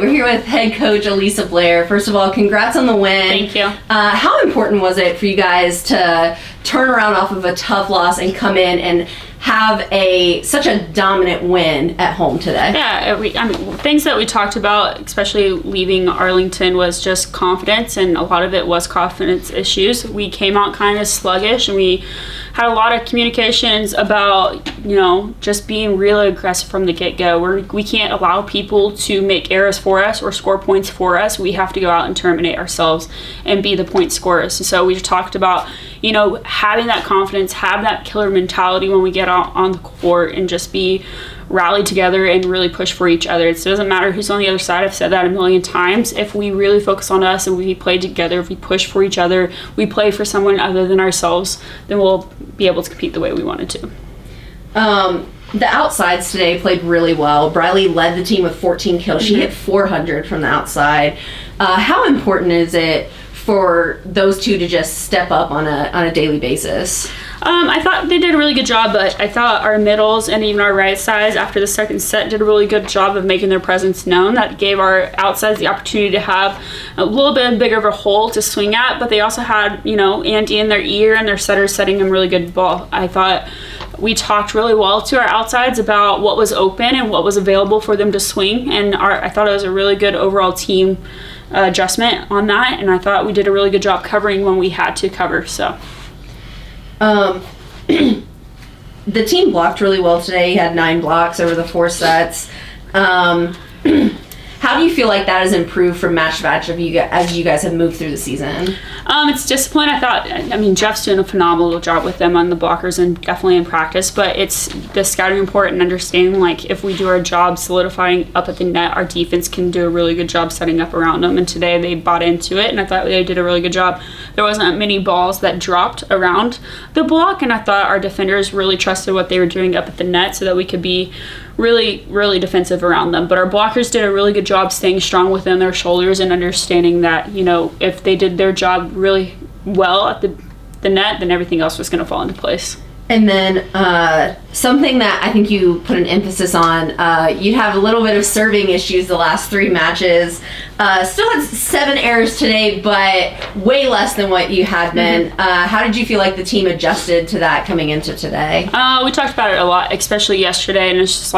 we're here with head coach Alisa Blair. First of all, congrats on the win. Thank you. How important was it for you guys to turn around off of a tough loss and come in and have such a dominant win at home today? Yeah, things that we talked about, especially leaving Arlington, was just confidence, and a lot of it was confidence issues. We came out kind of sluggish, and we had a lot of communications about, just being really aggressive from the get-go. We can't allow people to make errors for us or score points for us. We have to go out and terminate ourselves and be the point scorers. And so we talked about, having that confidence, have that killer mentality when we get out on the court, and just be rallied together and really push for each other. It doesn't matter who's on the other side. I've said that a million times. If we really focus on us and we play together, if we push for each other, we play for someone other than ourselves, then we'll be able to compete the way we wanted to. The outsides today played really well. Briley led the team with 14 kills. She hit 400 from the outside. How important is it for those two to just step up on a daily basis? I thought they did a really good job, but I thought our middles and even our right sides after the second set did a really good job of making their presence known. That gave our outsides the opportunity to have a little bit bigger of a hole to swing at, but they also had, Andy in their ear and their setters setting them really good ball. I thought we talked really well to our outsides about what was open and what was available for them to swing, and I thought it was a really good overall team adjustment on that, and I thought we did a really good job covering when we had to cover. So the team blocked really well today. You had 9 blocks over the 4 sets. How do you feel like that has improved from match to match as you guys have moved through the season? It's discipline. Jeff's doing a phenomenal job with them on the blockers and definitely in practice, but it's the scouting report and understanding, if we do our job solidifying up at the net, our defense can do a really good job setting up around them, and today they bought into it, and I thought they did a really good job. There wasn't many balls that dropped around the block, and I thought our defenders really trusted what they were doing up at the net so that we could be really, really defensive around them. But our blockers did a really good job staying strong within their shoulders and understanding that, if they did their job really well at the net, then everything else was going to fall into place. And then something that I think you put an emphasis on, you have a little bit of serving issues the last 3 matches. Still had 7 errors today, but way less than what you had been. How did you feel like the team adjusted to that coming into today? We talked about it a lot, especially yesterday, and it's just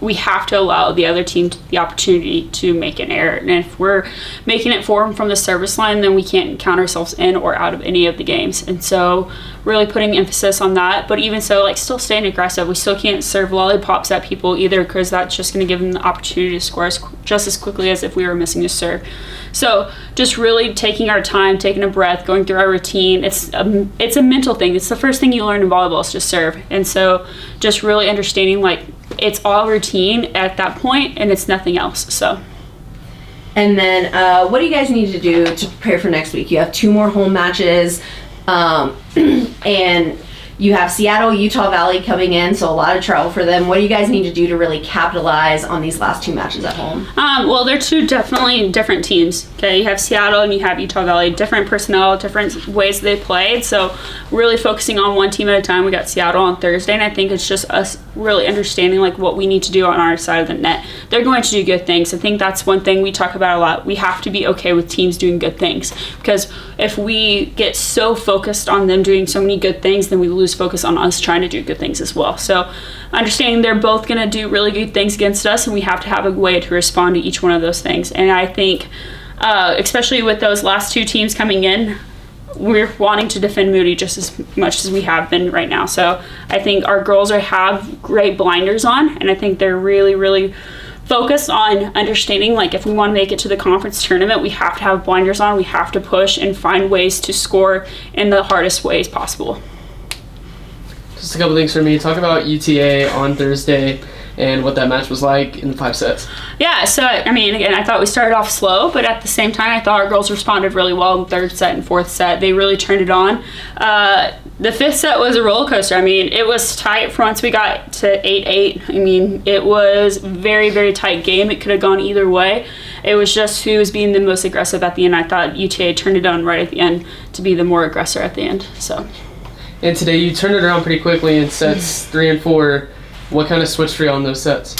we have to allow the other team the opportunity to make an error. And if we're making it for them from the service line, then we can't count ourselves in or out of any of the games. And so really putting emphasis on that. But even so, still staying aggressive. We still can't serve lollipops at people either, because that's just going to give them the opportunity to score just as quickly as if we were missing a serve. So just really taking our time, taking a breath, going through our routine. It's a mental thing. It's the first thing you learn in volleyball is to serve. And so just really understanding it's all routine at that point, and it's nothing else. So, and then what do you guys need to do to prepare for next week? You have 2 more home matches, and you have Seattle, Utah Valley coming in, so a lot of travel for them. What do you guys need to do to really capitalize on these last 2 matches at home? Well, they're 2 definitely different teams. Okay, you have Seattle and you have Utah Valley, different personnel, different ways they played. So really focusing on one team at a time. We got Seattle on Thursday, and I think it's just us really understanding what we need to do on our side of the net. They're going to do good things. I think that's one thing we talk about a lot. We have to be okay with teams doing good things, because if we get so focused on them doing so many good things, then we lose focus on us trying to do good things as well. So understanding they're both going to do really good things against us, and we have to have a way to respond to each one of those things. And I think especially with those last 2 teams coming in, we're wanting to defend Moody just as much as we have been right now. So I think our girls have great blinders on, and I think they're really, really focused on understanding if we want to make it to the conference tournament, we have to have blinders on. We have to push and find ways to score in the hardest ways possible. Just a couple things for me. Talk about UTA on Thursday and what that match was like in the 5 sets. Yeah, so again, I thought we started off slow, but at the same time, I thought our girls responded really well in the 3rd set and 4th set. They really turned it on. The 5th set was a roller coaster. It was tight once we got to 8-8. It was very, very tight game. It could have gone either way. It was just who was being the most aggressive at the end. I thought UTA turned it on right at the end to be the more aggressor at the end. So. And today you turned it around pretty quickly in sets 3 and 4. What kind of switched for you on those sets?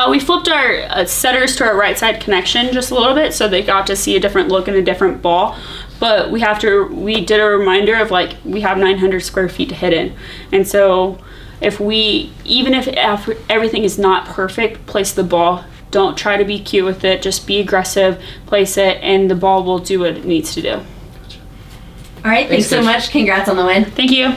We flipped our setters to our right side connection just a little bit, so they got to see a different look and a different ball. But we did a reminder of like we have 900 square feet to hit in, and so even if everything is not perfect, place the ball. Don't try to be cute with it. Just be aggressive, place it, and the ball will do what it needs to do. All right, thanks so much. Congrats on the win. Thank you.